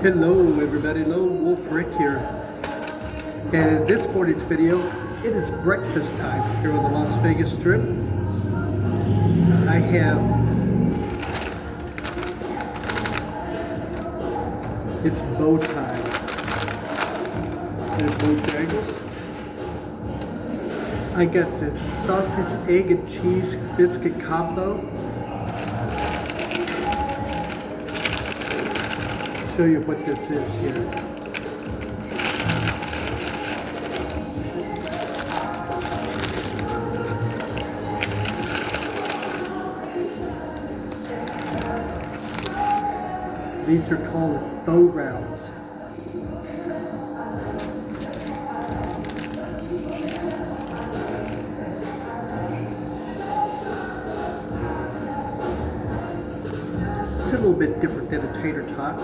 Hello everybody, Lone Wolf Rick here. And in this morning's video, it is breakfast time here on the Las Vegas Strip. I have, it's bow time at BOJANGLES. I got the sausage, egg, and cheese biscuit combo. Show you what this is here. These are called bow rounds. It's a little bit different than a tater tot.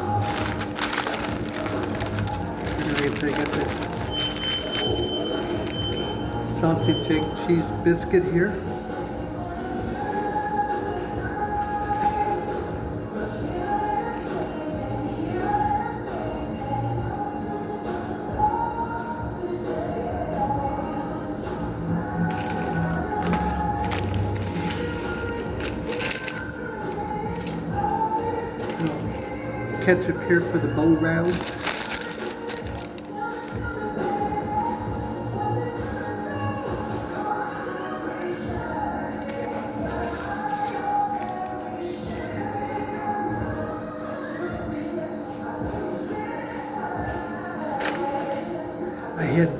I got the sausage, egg, cheese biscuit here. Ketchup here for the bow rounds. I had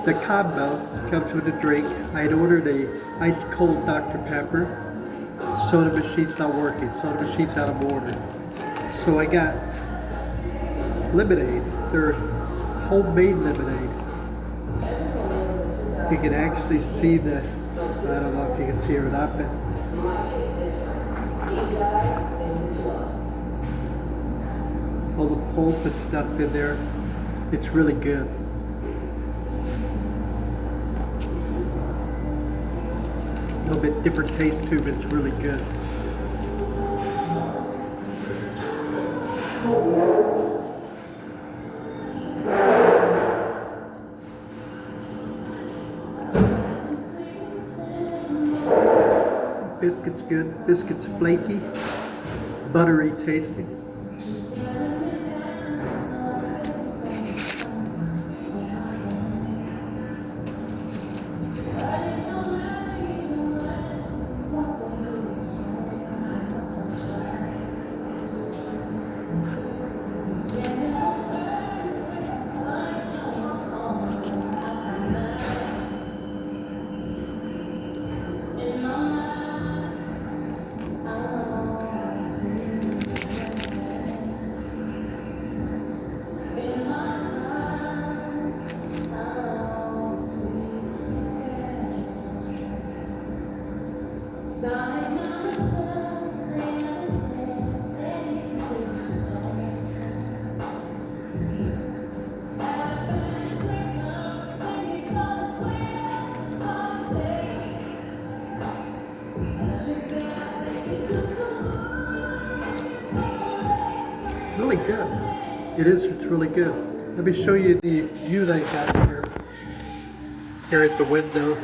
the combo comes with a drink. I had ordered a ice cold Dr. Pepper. Soda machine's not working. Soda machine's out of order. So I got lemonade. They're homemade lemonade. You can actually see the, I don't know if you can see it or not, but all the pulp and stuff in there. It's really good. A little bit different taste too, but it's really good. Biscuit's good. Biscuit's flaky, buttery tasting. Really good. It is, it's really good. Let me show you the view that I got here at the window.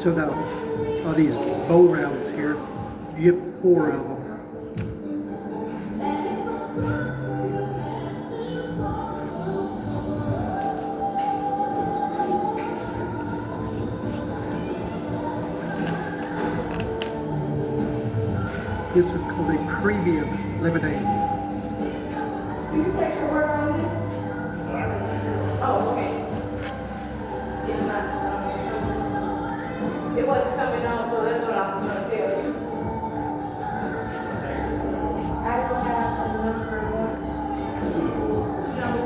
So now, all these bow rounds here, you get 4 of them. This is called a premium lemonade. Do you take your word on this? Oh, okay. It's not. It wasn't coming on, so that's what I was going to tell you. I don't have the number one. Number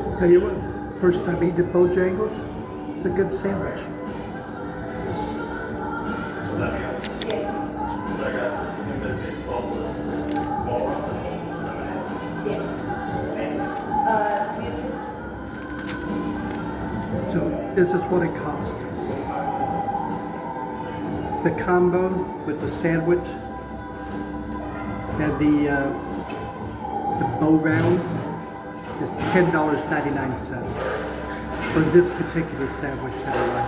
one. Tell you what, first time eating at Bojangles, it's a good sandwich. So this is what it cost. The combo with the sandwich and the bow rounds is $10.99 for this particular sandwich anyway.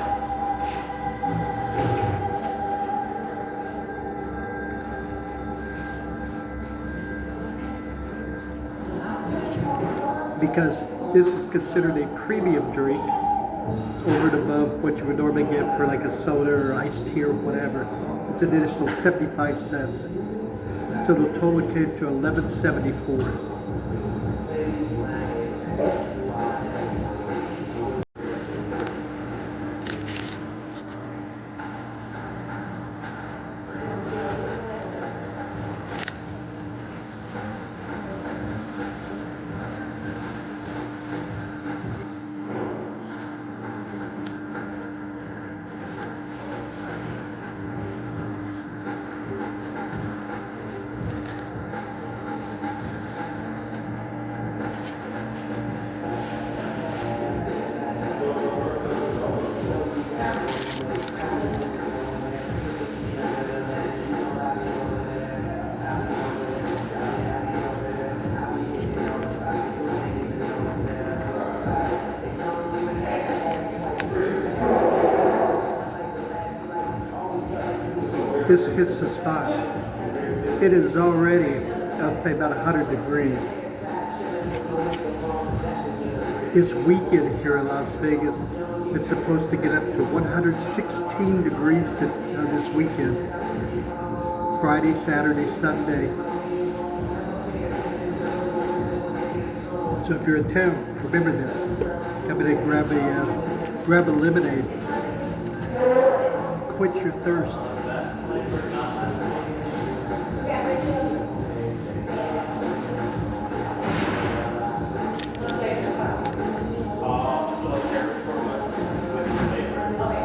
Because this is considered a premium drink over and above what you would normally get for like a soda or iced tea or whatever. It's an additional 75 cents. So the total came to $11.74. This hits the spot. It is already, I'd say, about 100 degrees. This weekend here in Las Vegas, it's supposed to get up to 116 degrees this weekend. Friday, Saturday, Sunday. So if you're in town, remember this. Come in and grab a lemonade. Quench your thirst.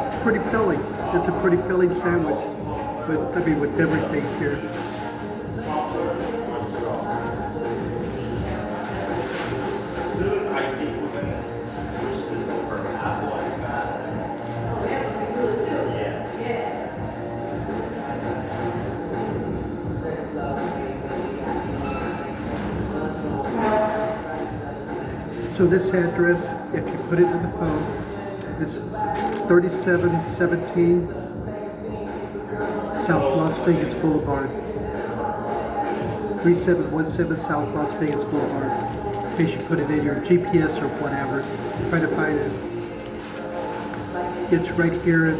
It's pretty filling. It's a pretty filling sandwich, with everything here. So this address, if you put it in the phone, is 3717 South Las Vegas Boulevard. 3717 South Las Vegas Boulevard. In case you put it in your GPS or whatever, try to find it. It's right here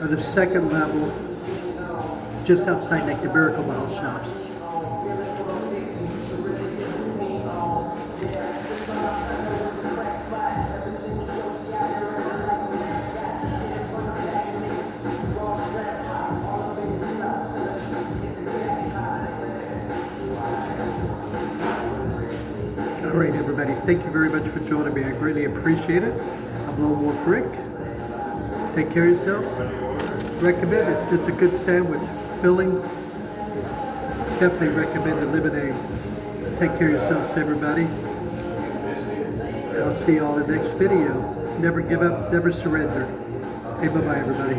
on the second level, just outside like the Miracle Mile shops. All right, everybody, thank you very much for joining me. I greatly appreciate it. I'm Lone Wolf Rick. Take care of yourselves. Recommend it. It's a good sandwich. Filling. Definitely recommend the lemonade. Take care of yourselves, everybody. I'll see you all in the next video. Never give up, never surrender. Hey, bye-bye, everybody.